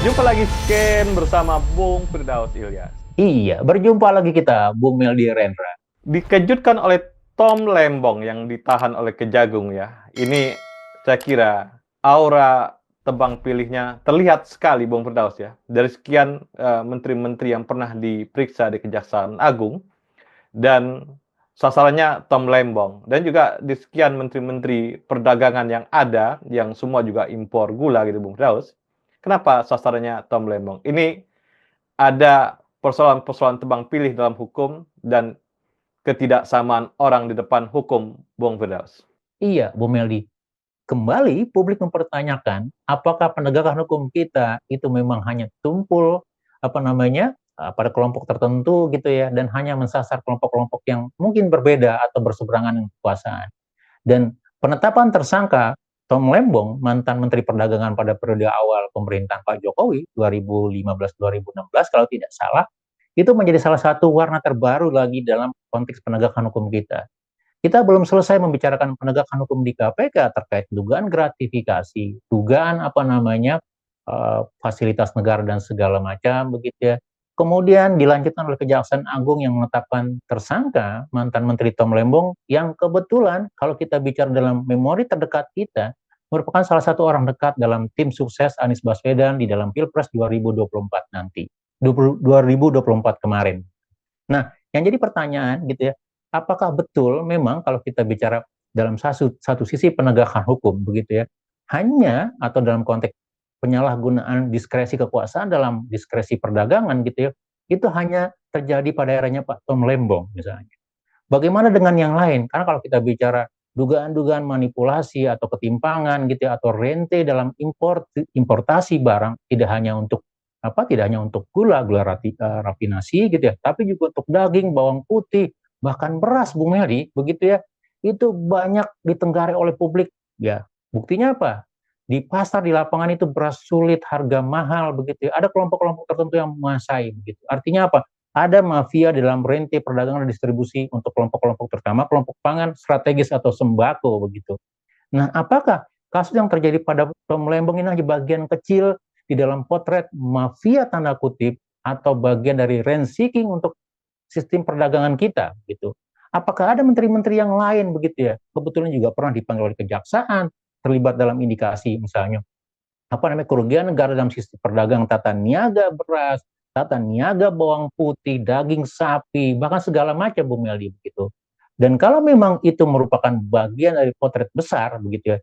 Jumpa lagi Scan bersama Bung Firdaus Ilyas. Iya, berjumpa lagi kita, Bung Meldi Rendra. Dikejutkan oleh Tom Lembong yang ditahan oleh Kejagung ya. Ini saya kira aura tebang pilihnya terlihat sekali Bung Firdaus ya. Dari sekian menteri-menteri yang pernah diperiksa di Kejaksaan Agung dan sasarannya Tom Lembong dan juga di sekian menteri-menteri perdagangan yang ada yang semua juga impor gula gitu Bung Firdaus. Kenapa sasarannya Tom Lembong? Ini ada persoalan-persoalan tebang pilih dalam hukum dan ketidaksamaan orang di depan hukum, Bung Firdaus. Iya, Bung Meldi. Kembali publik mempertanyakan apakah penegakan hukum kita itu memang hanya tumpul pada kelompok tertentu gitu ya, dan hanya mensasar kelompok-kelompok yang mungkin berbeda atau berseberangan dengan kekuasaan. Dan penetapan tersangka Tom Lembong, mantan Menteri Perdagangan pada periode awal pemerintahan Pak Jokowi 2015-2016 kalau tidak salah, itu menjadi salah satu warna terbaru lagi dalam konteks penegakan hukum kita. Kita belum selesai membicarakan penegakan hukum di KPK terkait dugaan gratifikasi, dugaan fasilitas negara dan segala macam begitu ya. Kemudian dilanjutkan oleh Kejaksaan Agung yang menetapkan tersangka mantan Menteri Tom Lembong yang kebetulan kalau kita bicara dalam memori terdekat kita merupakan salah satu orang dekat dalam tim sukses Anies Baswedan di dalam Pilpres 2024 nanti, 2024 kemarin. Nah, yang jadi pertanyaan gitu ya, apakah betul memang kalau kita bicara dalam satu sisi penegakan hukum begitu ya, hanya atau dalam konteks penyalahgunaan diskresi kekuasaan dalam diskresi perdagangan gitu ya, itu hanya terjadi pada eranya Pak Tom Lembong misalnya. Bagaimana dengan yang lain? Karena kalau kita bicara dugaan-dugaan manipulasi atau ketimpangan gitu ya, atau rente dalam importasi barang tidak hanya untuk gula rafinasi gitu ya, tapi juga untuk daging, bawang putih, bahkan beras, Bung Meli, begitu ya, itu banyak ditenggarai oleh publik. Ya, buktinya apa? Di pasar, di lapangan itu beras sulit, harga mahal, begitu ya. Ada kelompok-kelompok tertentu yang menguasai, begitu. Artinya apa? Ada mafia di dalam rente perdagangan dan distribusi untuk kelompok-kelompok terutama kelompok pangan strategis atau sembako begitu. Nah, apakah kasus yang terjadi pada Tom Lembong ini hanya bagian kecil di dalam potret mafia tanda kutip atau bagian dari rent seeking untuk sistem perdagangan kita gitu? Apakah ada menteri-menteri yang lain begitu ya? Kebetulan juga pernah dipanggil oleh kejaksaan terlibat dalam indikasi misalnya kerugian negara dalam sistem perdagangan tata niaga beras, tata niaga bawang putih, daging sapi, bahkan segala macam Bu Meldi begitu. Dan kalau memang itu merupakan bagian dari potret besar begitu ya,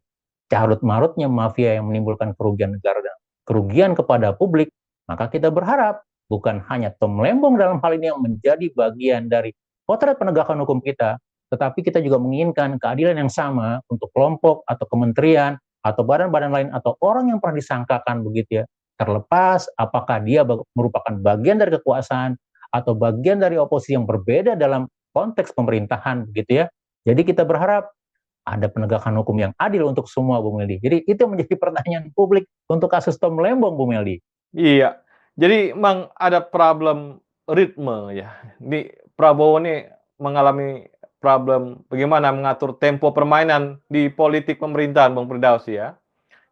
carut marutnya mafia yang menimbulkan kerugian negara dan kerugian kepada publik, maka kita berharap bukan hanya Tom Lembong dalam hal ini yang menjadi bagian dari potret penegakan hukum kita, tetapi kita juga menginginkan keadilan yang sama untuk kelompok atau kementerian atau badan-badan lain atau orang yang pernah disangkakan begitu ya, terlepas apakah dia merupakan bagian dari kekuasaan atau bagian dari oposisi yang berbeda dalam konteks pemerintahan begitu ya. Jadi kita berharap ada penegakan hukum yang adil untuk semua, Bu Meldi. Jadi itu menjadi pertanyaan publik untuk kasus Tom Lembong, Bu Meldi. Iya, jadi memang ada problem ritme ya. Di Prabowo ini mengalami problem bagaimana mengatur tempo permainan di politik pemerintahan, Bung Firdaus ya.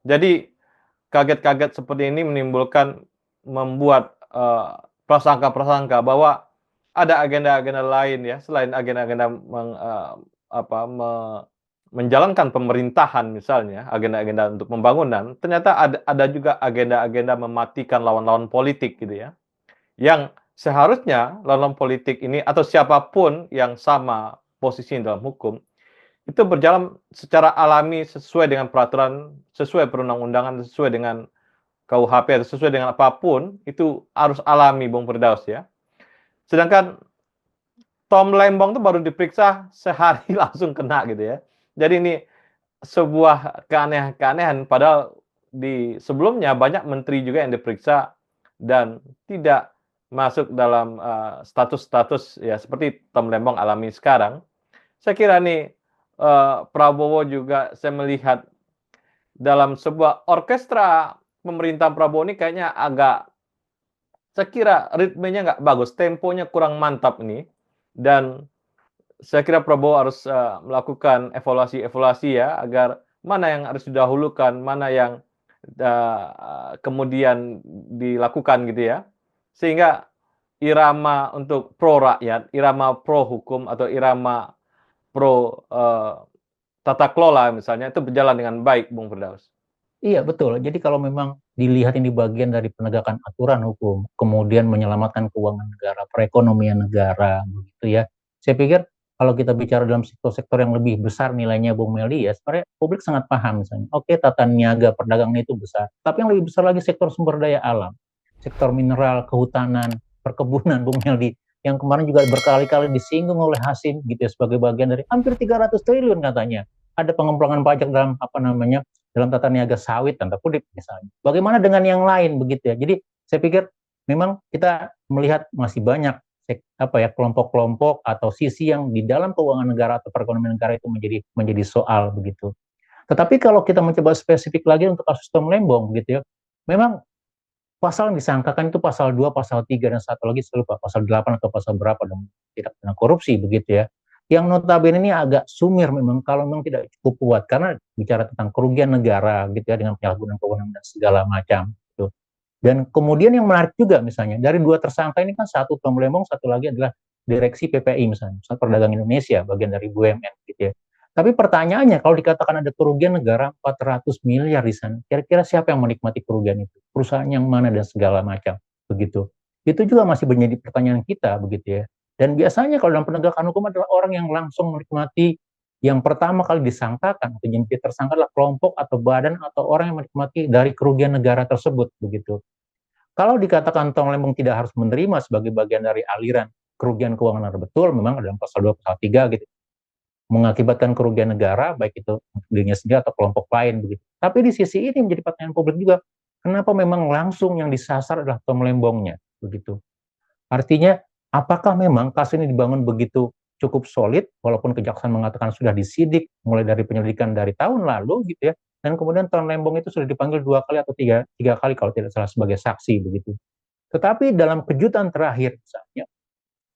Jadi kaget-kaget seperti ini membuat prasangka-prasangka bahwa ada agenda-agenda lain ya selain agenda-agenda menjalankan pemerintahan misalnya, agenda-agenda untuk pembangunan, ternyata ada juga agenda-agenda mematikan lawan-lawan politik gitu ya. Yang seharusnya lawan-lawan politik ini atau siapapun yang sama posisinya dalam hukum, itu berjalan secara alami sesuai dengan peraturan, sesuai perundang-undangan, sesuai dengan KUHP atau sesuai dengan apapun, itu harus alami Bung Firdaus ya. Sedangkan Tom Lembong tuh baru diperiksa sehari langsung kena gitu ya. Jadi ini sebuah keanehan padahal di sebelumnya banyak menteri juga yang diperiksa dan tidak masuk dalam status-status ya seperti Tom Lembong alami sekarang. Saya kira nih Prabowo juga saya melihat dalam sebuah orkestra pemerintahan Prabowo ini kayaknya agak saya kira ritmenya nggak bagus, temponya kurang mantap ini dan saya kira Prabowo harus melakukan evaluasi-evaluasi ya agar mana yang harus didahulukan, mana yang kemudian dilakukan gitu ya. Sehingga irama untuk pro rakyat, irama pro hukum atau irama pro, tata kelola misalnya itu berjalan dengan baik, Bung Firdaus. Iya, betul. Jadi kalau memang dilihat ini bagian dari penegakan aturan hukum, kemudian menyelamatkan keuangan negara, perekonomian negara, begitu ya. Saya pikir kalau kita bicara dalam sektor-sektor yang lebih besar nilainya, Bung Meli, ya sebenarnya publik sangat paham misalnya. Oke, tata niaga perdagangan itu besar, tapi yang lebih besar lagi sektor sumber daya alam, sektor mineral, kehutanan, perkebunan, Bung Meli, yang kemarin juga berkali-kali disinggung oleh Hasim gitu ya, sebagai bagian dari hampir 300 triliun katanya. Ada pengembangan pajak dalam apa namanya, dalam tata niaga sawit tanda kutip misalnya. Bagaimana dengan yang lain begitu ya. Jadi saya pikir memang kita melihat masih banyak apa ya kelompok-kelompok atau sisi yang di dalam keuangan negara atau perekonomian negara itu menjadi soal begitu. Tetapi kalau kita mencoba spesifik lagi untuk kasus Tom Lembong begitu ya, memang pasal yang disangkakan itu pasal 2, pasal 3 dan satu lagi saya lupa pasal 8 atau pasal berapa dan tidak pidana korupsi begitu ya. Yang notabene ini agak sumir memang kalau memang tidak cukup kuat karena bicara tentang kerugian negara gitu ya dengan penyalahgunaan kewenangan dan segala macam gitu. Dan kemudian yang menarik juga misalnya dari dua tersangka ini kan satu Tom Lembong, satu lagi adalah direksi PPI misalnya, Pusat Perdagangan Indonesia, bagian dari BUMN gitu ya. Tapi pertanyaannya kalau dikatakan ada kerugian negara 400 miliar di sana, kira-kira siapa yang menikmati kerugian itu? Perusahaan yang mana dan segala macam begitu. Itu juga masih menjadi pertanyaan kita begitu ya. Dan biasanya kalau dalam penegakan hukum adalah orang yang langsung menikmati yang pertama kali disangkakan atau jadi tersangka adalah kelompok atau badan atau orang yang menikmati dari kerugian negara tersebut begitu. Kalau dikatakan Tom Lembong tidak harus menerima sebagai bagian dari aliran kerugian keuangan negara, betul memang dalam pasal 2 pasal 3 gitu mengakibatkan kerugian negara baik itu dirinya sendiri atau kelompok lain begitu. Tapi di sisi ini menjadi pertanyaan publik juga, kenapa memang langsung yang disasar adalah Tom Lembongnya begitu. Artinya apakah memang kasus ini dibangun begitu cukup solid walaupun kejaksaan mengatakan sudah disidik mulai dari penyelidikan dari tahun lalu gitu ya, dan kemudian Tom Lembong itu sudah dipanggil 2 kali atau tiga kali kalau tidak salah sebagai saksi begitu. Tetapi dalam kejutan terakhir misalnya,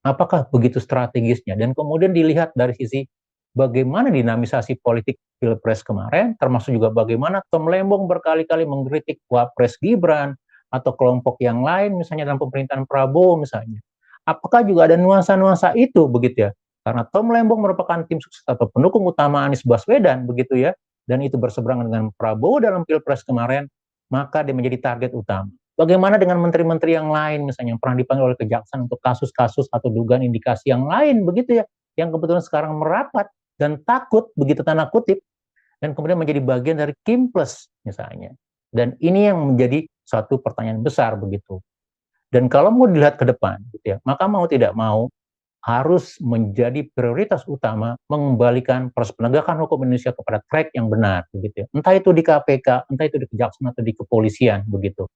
apakah begitu strategisnya dan kemudian dilihat dari sisi bagaimana dinamisasi politik Pilpres kemarin, termasuk juga bagaimana Tom Lembong berkali-kali mengkritik Wapres Gibran atau kelompok yang lain misalnya dalam pemerintahan Prabowo misalnya. Apakah juga ada nuansa-nuansa itu begitu ya? Karena Tom Lembong merupakan tim sukses atau pendukung utama Anies Baswedan begitu ya, dan itu berseberangan dengan Prabowo dalam Pilpres kemarin, maka dia menjadi target utama. Bagaimana dengan menteri-menteri yang lain misalnya yang pernah dipanggil oleh kejaksaan untuk kasus-kasus atau dugaan indikasi yang lain begitu ya, yang kebetulan sekarang merapat dan takut begitu tanda kutip dan kemudian menjadi bagian dari Kim Plus misalnya. Dan ini yang menjadi satu pertanyaan besar begitu. Dan kalau mau dilihat ke depan gitu ya, maka mau tidak mau harus menjadi prioritas utama mengembalikan proses penegakan hukum Indonesia kepada track yang benar begitu ya. Entah itu di KPK, entah itu di kejaksaan atau di kepolisian begitu.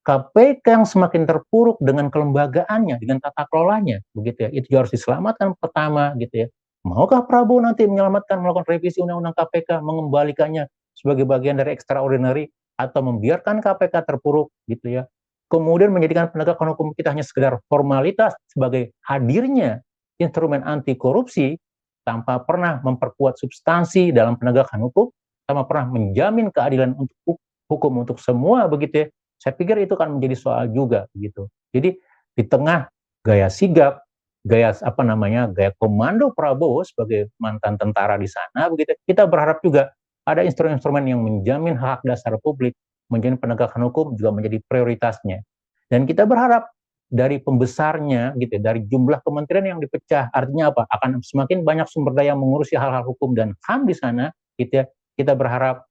KPK yang semakin terpuruk dengan kelembagaannya, dengan tata kelolanya, begitu ya. Itu harus diselamatkan pertama, gitu ya. Maukah Prabowo nanti menyelamatkan melakukan revisi Undang-Undang KPK, mengembalikannya sebagai bagian dari extraordinary, atau membiarkan KPK terpuruk, gitu ya. Kemudian menjadikan penegakan hukum kita hanya sekedar formalitas sebagai hadirnya instrumen anti korupsi tanpa pernah memperkuat substansi dalam penegakan hukum, tanpa pernah menjamin keadilan untuk hukum untuk semua, begitu ya. Saya pikir itu kan menjadi soal juga gitu. Jadi di tengah gaya sigap, gaya apa namanya, gaya komando Prabowo sebagai mantan tentara di sana begitu, kita berharap juga ada instrumen-instrumen yang menjamin hak dasar publik, menjadi penegakan hukum juga menjadi prioritasnya. Dan kita berharap dari pembesarnya gitu, dari jumlah kementerian yang dipecah, artinya apa? Akan semakin banyak sumber daya mengurusi hal-hal hukum dan HAM di sana, gitu ya. Kita berharap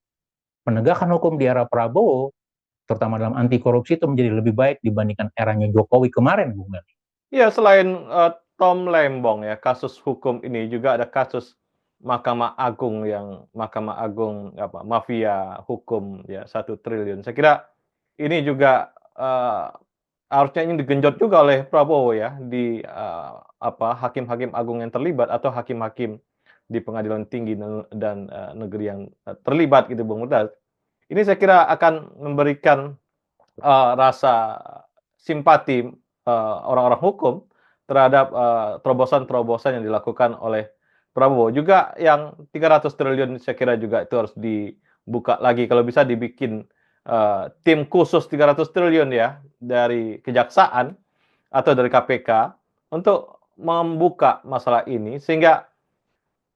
penegakan hukum di era Prabowo terutama dalam anti korupsi itu menjadi lebih baik dibandingkan eranya Jokowi kemarin, Bung Mel. Iya, selain, Tom Lembong ya, kasus hukum ini juga ada kasus Mahkamah Agung yang Mahkamah Agung apa, mafia hukum ya 1 triliun. Saya kira ini juga, harusnya ini digenjot juga oleh Prabowo ya di, apa, hakim-hakim agung yang terlibat atau hakim-hakim di pengadilan tinggi dan, negeri yang, terlibat gitu, Bung Murtad. Ini saya kira akan memberikan, rasa simpati, orang-orang hukum terhadap, terobosan-terobosan yang dilakukan oleh Prabowo. Juga yang 300 triliun saya kira juga itu harus dibuka lagi, kalau bisa dibikin, tim khusus 300 triliun ya dari kejaksaan atau dari KPK untuk membuka masalah ini sehingga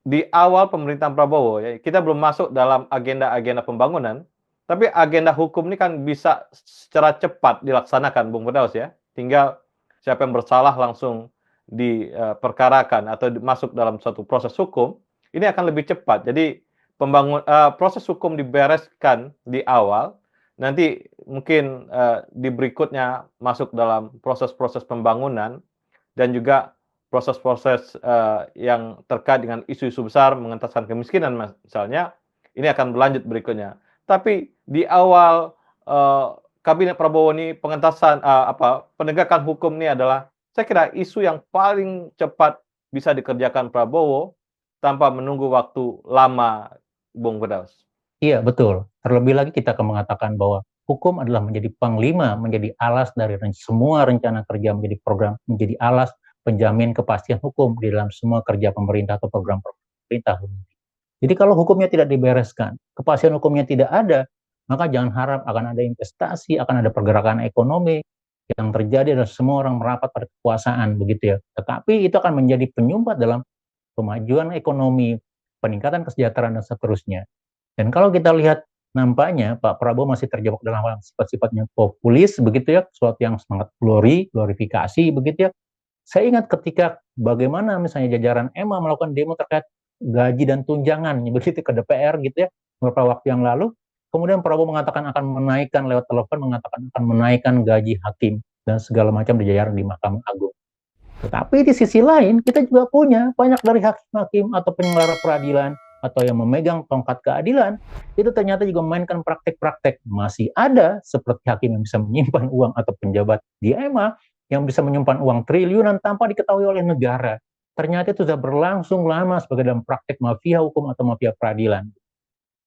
di awal pemerintahan Prabowo ya, kita belum masuk dalam agenda-agenda pembangunan, tapi agenda hukum ini kan bisa secara cepat dilaksanakan, Bung Firdaus ya. Tinggal siapa yang bersalah langsung diperkarakan atau masuk dalam suatu proses hukum, ini akan lebih cepat. Jadi proses hukum dibereskan di awal, nanti mungkin di berikutnya masuk dalam proses-proses pembangunan dan juga proses-proses yang terkait dengan isu-isu besar mengentaskan kemiskinan misalnya, ini akan berlanjut berikutnya. Tapi di awal kabinet Prabowo ini penegakan hukum ini adalah saya kira isu yang paling cepat bisa dikerjakan Prabowo tanpa menunggu waktu lama, Bung Firdaus. Iya, betul. Terlebih lagi kita akan mengatakan bahwa hukum adalah menjadi panglima, menjadi alas dari semua rencana kerja, menjadi program, menjadi alas penjamin kepastian hukum di dalam semua kerja pemerintah atau program pemerintah. Jadi kalau hukumnya tidak dibereskan, kepastian hukumnya tidak ada, maka jangan harap akan ada investasi, akan ada pergerakan ekonomi yang terjadi dan semua orang merapat pada kekuasaan begitu ya. Tetapi itu akan menjadi penyumbat dalam kemajuan ekonomi, peningkatan kesejahteraan dan seterusnya. Dan kalau kita lihat nampaknya Pak Prabowo masih terjebak dalam hal sifat-sifatnya populis begitu ya, sesuatu yang semangat glorifikasi begitu ya. Saya ingat ketika bagaimana misalnya jajaran EMA melakukan demo terkait gaji dan tunjangan begitu ke DPR gitu ya beberapa waktu yang lalu. Kemudian Prabowo mengatakan akan menaikkan lewat telepon, mengatakan akan menaikkan gaji hakim dan segala macam di jajaran di Mahkamah Agung. Tetapi di sisi lain kita juga punya banyak dari hakim-hakim atau penyelenggara peradilan atau yang memegang tongkat keadilan itu ternyata juga memainkan praktek-praktek. Masih ada seperti hakim yang bisa menyimpan uang atau penjabat di EMA yang bisa menyimpan uang triliunan tanpa diketahui oleh negara. Ternyata itu sudah berlangsung lama sebagai dalam praktek mafia hukum atau mafia peradilan.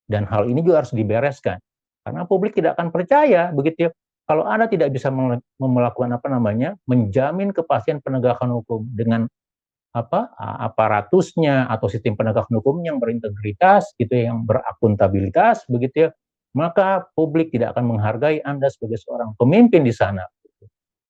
Dan hal ini juga harus dibereskan. Karena publik tidak akan percaya begitu ya. Kalau Anda tidak bisa melakukan menjamin kepastian penegakan hukum dengan aparatusnya atau sistem penegakan hukum yang berintegritas gitu ya, yang berakuntabilitas begitu ya, maka publik tidak akan menghargai Anda sebagai seorang pemimpin di sana.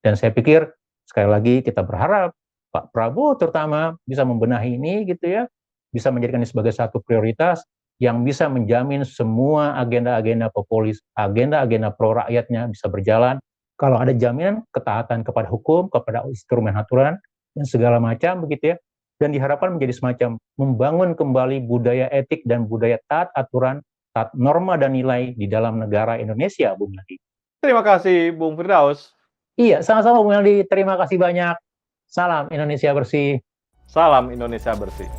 Dan saya pikir sekali lagi kita berharap Pak Prabowo terutama bisa membenahi ini gitu ya, bisa menjadikan ini sebagai satu prioritas yang bisa menjamin semua agenda-agenda populis, agenda-agenda pro rakyatnya bisa berjalan. Kalau ada jaminan ketaatan kepada hukum, kepada instrumen aturan dan segala macam begitu ya, dan diharapkan menjadi semacam membangun kembali budaya etik dan budaya taat aturan, taat norma dan nilai di dalam negara Indonesia, Bung Yadi. Terima kasih, Bung Firdaus. Iya, sama-sama Bung Yadi. Terima kasih banyak. Salam Indonesia bersih. Salam Indonesia bersih.